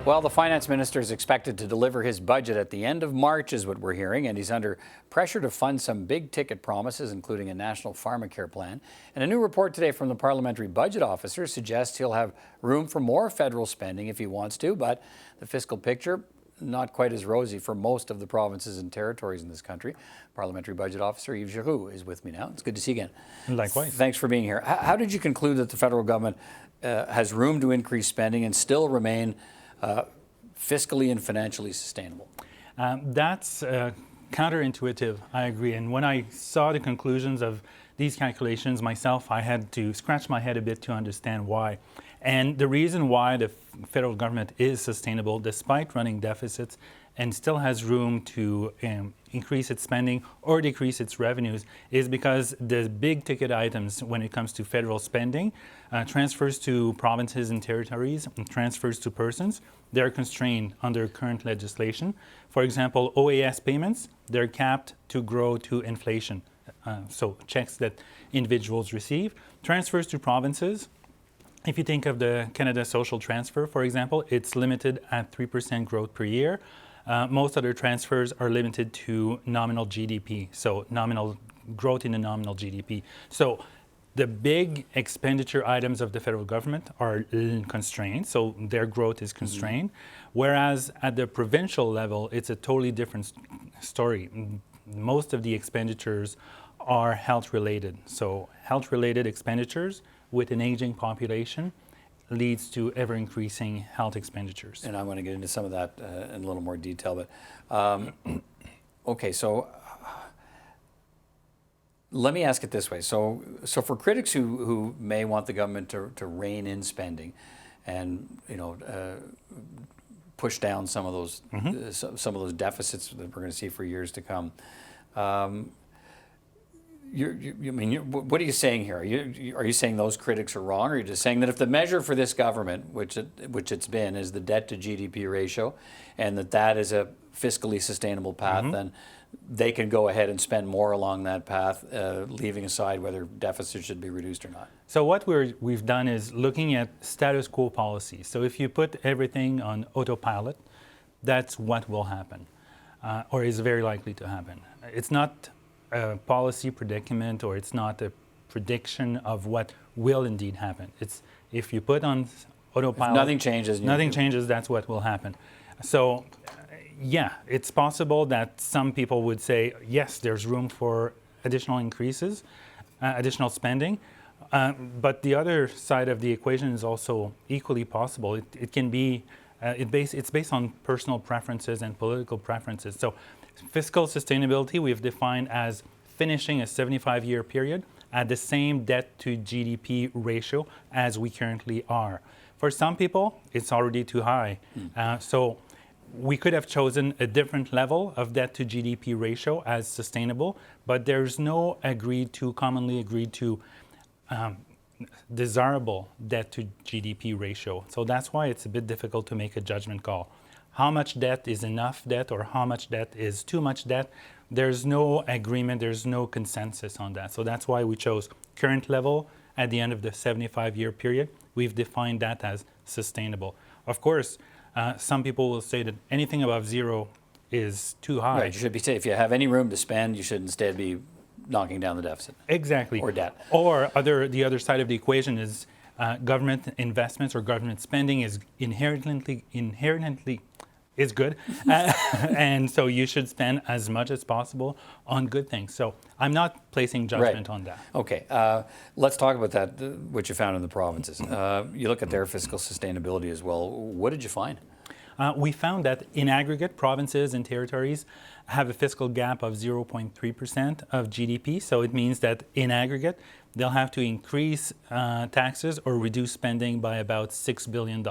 Well, the finance minister is expected to deliver his budget at the end of March, is what we're hearing, and he's under pressure to fund some big ticket promises, including a national pharmacare plan. And a new report today from the Parliamentary budget officer suggests he'll have room for more federal spending if he wants to, but the fiscal picture, not quite as rosy for most of the provinces and territories in this country. Parliamentary budget officer Yves Giroux is with me now. It's good to see you again. Likewise. Thanks for being here. How did you conclude that the federal government has room to increase spending and still remain fiscally and financially sustainable? That's counterintuitive, I agree. And when I saw the conclusions of these calculations myself, I had to scratch my head a bit to understand why. And the reason why the federal government is sustainable despite running deficits and still has room to increase its spending or decrease its revenues is because the big ticket items when it comes to federal spending, transfers to provinces and territories, and transfers to persons, they're constrained under current legislation. For example, OAS payments, they're capped to grow to inflation. So checks that individuals receive. Transfers to provinces, if you think of the Canada Social Transfer, for example, it's limited at 3% growth per year. Most other transfers are limited to nominal GDP, so nominal growth in the nominal GDP. So the big expenditure items of the federal government are constrained, so their growth is constrained. Whereas at the provincial level, it's a totally different story. Most of the expenditures are health-related. So health-related expenditures with an aging population leads to ever-increasing health expenditures. And I want to get into some of that in a little more detail. But okay, so let me ask it this way. So for critics who may want the government to rein in spending and push down some of those some of those deficits that we're going to see for years to come. What are you saying here? Are you saying those critics are wrong, or are you just saying that if the measure for this government, which it's been, is the debt to GDP ratio, and that is a fiscally sustainable path, then they can go ahead and spend more along that path, leaving aside whether deficits should be reduced or not? So what we've done is looking at status quo policies. So if you put everything on autopilot, that's what will happen, or is very likely to happen. It's not a policy predicament, or it's not a prediction of what will indeed happen. It's if you put on autopilot, if nothing changes, that's what will happen. So yeah, it's possible that some people would say, yes, there's room for additional increases, additional spending, but the other side of the equation is also equally possible. It can be, it's based on personal preferences and political preferences. So fiscal sustainability we've defined as finishing a 75-year period at the same debt to GDP ratio as we currently are. For some people, it's already too high. So we could have chosen a different level of debt to GDP ratio as sustainable, but there's no commonly agreed to desirable debt to GDP ratio. So that's why it's a bit difficult to make a judgment call. How much debt is enough debt, or how much debt is too much debt? There's no agreement, there's no consensus on that. So that's why we chose current level at the end of the 75-year period. We've defined that as sustainable. Of course, some people will say that anything above zero is too high. Right, you should be saying if you have any room to spend, you should instead be knocking down the deficit. Exactly. Or debt. Or the other side of the equation is government investments or government spending is inherently is good, and so you should spend as much as possible on good things. So I'm not placing judgment on that. Okay, let's talk about that, what you found in the provinces. You look at their fiscal sustainability as well. What did you find? We found that in aggregate, provinces and territories have a fiscal gap of 0.3% of GDP. So it means that in aggregate, they'll have to increase taxes or reduce spending by about $6 billion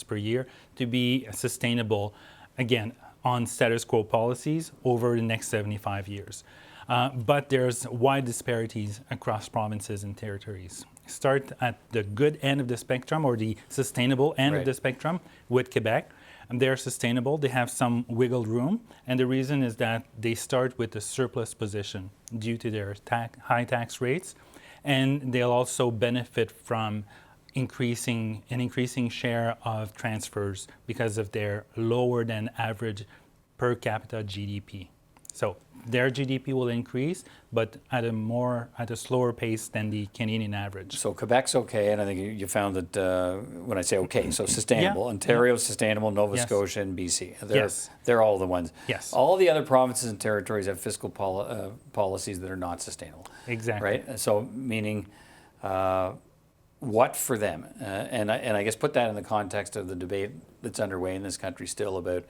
per year to be sustainable, again, on status quo policies over the next 75 years. But there's wide disparities across provinces and territories. Start at the good end of the spectrum, or the sustainable end of the spectrum, with Quebec. And they're sustainable, they have some wiggle room, and the reason is that they start with a surplus position due to their high tax rates, and they'll also benefit from increasing share of transfers because of their lower than average per capita GDP. So their GDP will increase, but at a slower pace than the Canadian average. So Quebec's okay, and I think you found that when I say okay, so sustainable. Yeah. Ontario's sustainable, Nova Yes. Scotia and BC. Yes. They're all the ones. Yes. All the other provinces and territories have fiscal policies that are not sustainable. Exactly. Right? So meaning what for them? And I guess put that in the context of the debate that's underway in this country still about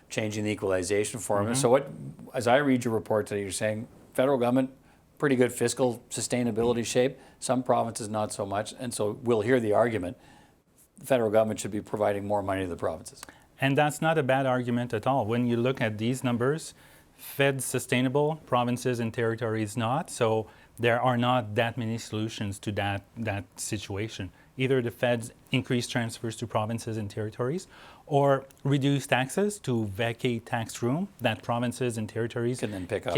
changing the equalization formula. So what, as I read your report today, you're saying federal government, pretty good fiscal sustainability shape, some provinces not so much, and so we'll hear the argument, the federal government should be providing more money to the provinces. And that's not a bad argument at all. When you look at these numbers, Fed sustainable, provinces and territories not, so there are not that many solutions to that situation. Either the Feds increase transfers to provinces and territories, or reduce taxes to vacate tax room that provinces and territories Can then pick up.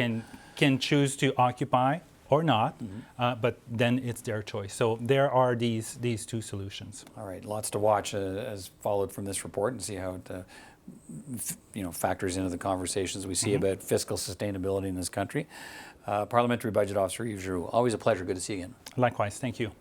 can choose to occupy or not, but then it's their choice. So there are these two solutions. All right, lots to watch as followed from this report and see how it factors into the conversations we see about fiscal sustainability in this country. Parliamentary Budget Officer Yves Giroux, always a pleasure. Good to see you again. Likewise, thank you.